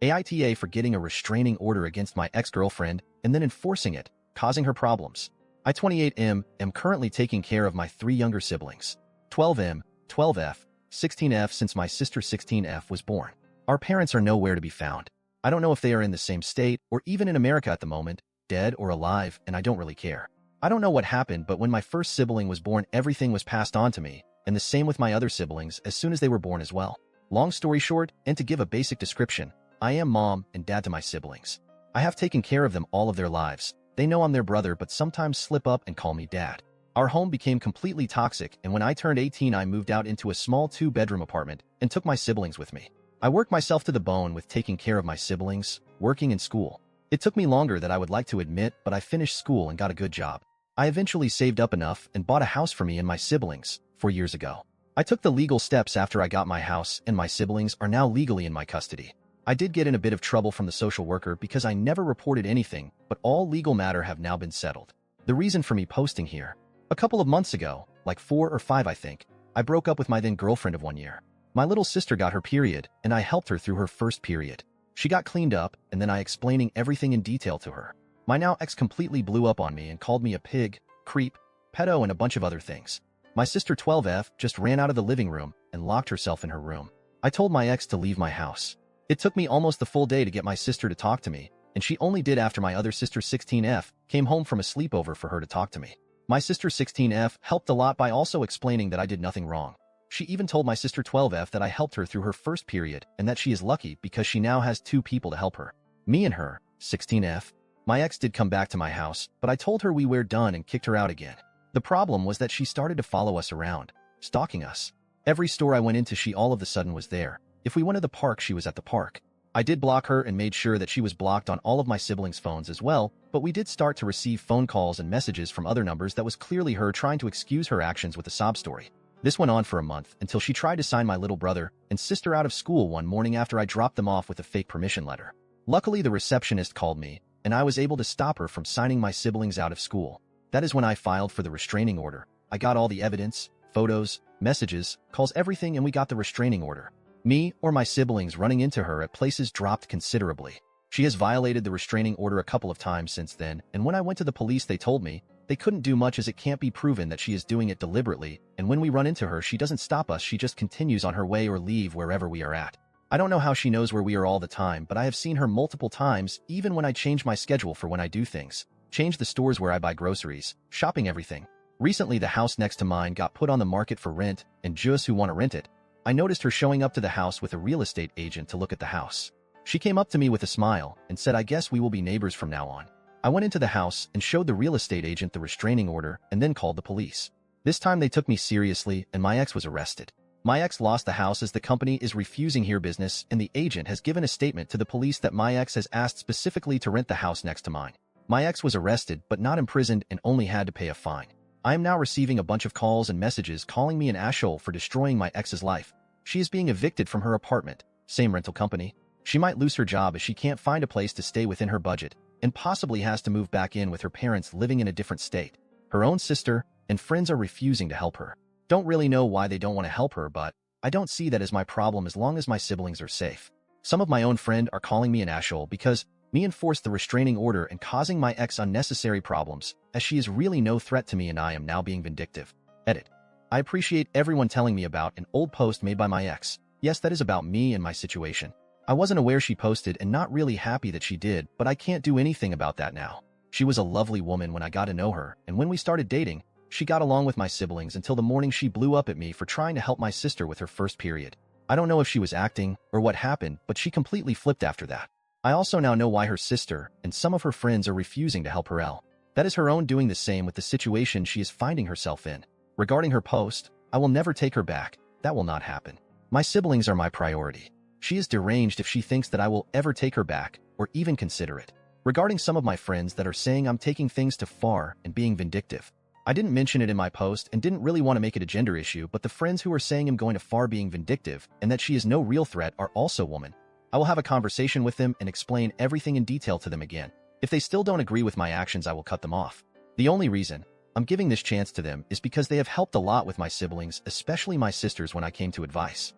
AITA for getting a restraining order against my ex-girlfriend and then enforcing it, causing her problems. I, 28M, am currently taking care of my 3 younger siblings, 12M, 12F, 16F since my sister 16F was born. Our parents are nowhere to be found. I don't know if they are in the same state or even in America at the moment, dead or alive, and I don't really care. I don't know what happened, but when my first sibling was born, everything was passed on to me, and the same with my other siblings as soon as they were born as well. Long story short, and to give a basic description, I am mom and dad to my siblings. I have taken care of them all of their lives. They know I'm their brother but sometimes slip up and call me dad. Our home became completely toxic, and when I turned 18 I moved out into a small 2-bedroom apartment and took my siblings with me. I worked myself to the bone with taking care of my siblings, working in school. It took me longer than I would like to admit, but I finished school and got a good job. I eventually saved up enough and bought a house for me and my siblings 4 years ago. I took the legal steps after I got my house, and my siblings are now legally in my custody. I did get in a bit of trouble from the social worker because I never reported anything, but all legal matter have now been settled. The reason for me posting here: a couple of months ago, like 4 or 5 I think, I broke up with my then girlfriend of 1 year. My little sister got her period, and I helped her through her first period. She got cleaned up, and then I explaining everything in detail to her. My now ex completely blew up on me and called me a pig, creep, pedo, and a bunch of other things. My sister 12F just ran out of the living room and locked herself in her room. I told my ex to leave my house. It took me almost the full day to get my sister to talk to me, and she only did after my other sister 16F came home from a sleepover for her to talk to me. My sister 16F helped a lot by also explaining that I did nothing wrong. She even told my sister 12F that I helped her through her first period and that she is lucky because she now has 2 people to help her. Me and her, 16F. My ex did come back to my house, but I told her we were done and kicked her out again. The problem was that she started to follow us around, stalking us. Every store I went into, she all of a sudden was there. If we went to the park, she was at the park. I did block her and made sure that she was blocked on all of my siblings' phones as well, but we did start to receive phone calls and messages from other numbers that was clearly her trying to excuse her actions with a sob story. This went on for a month until she tried to sign my little brother and sister out of school one morning after I dropped them off with a fake permission letter. Luckily, the receptionist called me, and I was able to stop her from signing my siblings out of school. That is when I filed for the restraining order. I got all the evidence, photos, messages, calls, everything, and we got the restraining order. Me or my siblings running into her at places dropped considerably. She has violated the restraining order a couple of times since then, and when I went to the police they told me they couldn't do much as it can't be proven that she is doing it deliberately, and when we run into her she doesn't stop us, she just continues on her way or leave wherever we are at. I don't know how she knows where we are all the time, but I have seen her multiple times, even when I change my schedule for when I do things. Change the stores where I buy groceries, shopping, everything. Recently the house next to mine got put on the market for rent, and just who want to rent it. I noticed her showing up to the house with a real estate agent to look at the house. She came up to me with a smile and said, "I guess we will be neighbors from now on." I went into the house and showed the real estate agent the restraining order and then called the police. This time they took me seriously and my ex was arrested. My ex lost the house as the company is refusing her business, and the agent has given a statement to the police that my ex has asked specifically to rent the house next to mine. My ex was arrested but not imprisoned and only had to pay a fine. I am now receiving a bunch of calls and messages calling me an asshole for destroying my ex's life. She is being evicted from her apartment, same rental company. She might lose her job as she can't find a place to stay within her budget, and possibly has to move back in with her parents living in a different state. Her own sister and friends are refusing to help her. Don't really know why they don't want to help her, but I don't see that as my problem as long as my siblings are safe. Some of my own friend are calling me an asshole because me enforced the restraining order and causing my ex unnecessary problems, as she is really no threat to me and I am now being vindictive. Edit. I appreciate everyone telling me about an old post made by my ex. Yes, that is about me and my situation. I wasn't aware she posted and not really happy that she did, but I can't do anything about that now. She was a lovely woman when I got to know her, and when we started dating, she got along with my siblings until the morning she blew up at me for trying to help my sister with her first period. I don't know if she was acting or what happened, but she completely flipped after that. I also now know why her sister and some of her friends are refusing to help her out. That is her own doing the same with the situation she is finding herself in. Regarding her post, I will never take her back. That will not happen. My siblings are my priority. She is deranged if she thinks that I will ever take her back or even consider it. Regarding some of my friends that are saying I'm taking things too far and being vindictive, I didn't mention it in my post and didn't really want to make it a gender issue, but the friends who are saying I'm going too far being vindictive and that she is no real threat are also women. I will have a conversation with them and explain everything in detail to them again. If they still don't agree with my actions, I will cut them off. The only reason I'm giving this chance to them is because they have helped a lot with my siblings, especially my sisters when I came to advice.